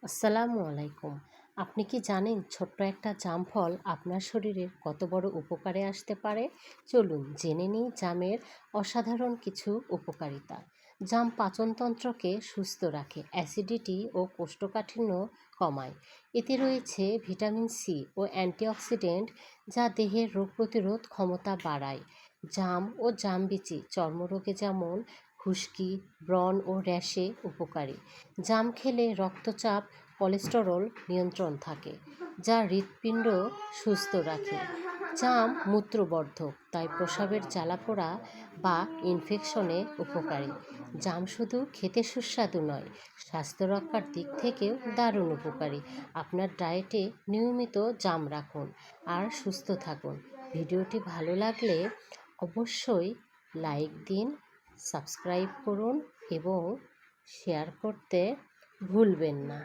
আসসালামু আলাইকুম। আপনি কি জানেন ছোট্ট একটা জাম ফল আপনার শরীরের কত বড় উপকারে আসতে পারে? চলুন জেনে নিই জামের অসাধারণ কিছু উপকারিতা। জাম পাচনতন্ত্রকে সুস্থ রাখে, অ্যাসিডিটি ও কোষ্ঠকাঠিন্য কমায়। এতে রয়েছে ভিটামিন সি ও অ্যান্টিঅক্সিডেন্ট, যা দেহের রোগ প্রতিরোধ ক্ষমতা বাড়ায়। জাম ও জামবিচি চর্মরোগে যেমন খুশকি, ব্রণ ও র্যাশে উপকারী। জাম খেলে রক্তচাপ, কোলেস্টেরল নিয়ন্ত্রণ থাকে, যা হৃৎপিণ্ড সুস্থ রাখে। জাম মূত্রবর্ধক, তাই প্রস্রাবের জ্বালাপোড়া বা ইনফেকশনে উপকারী। জাম শুধু খেতে সুস্বাদু নয়, স্বাস্থ্য রক্ষার দিক থেকেও দারুণ উপকারী। আপনার ডায়েটে নিয়মিত জাম রাখুন আর সুস্থ থাকুন। ভিডিওটি ভালো লাগলে অবশ্যই লাইক দিন, সাবস্ক্রাইব করুন এবং শেয়ার করতে ভুলবেন না।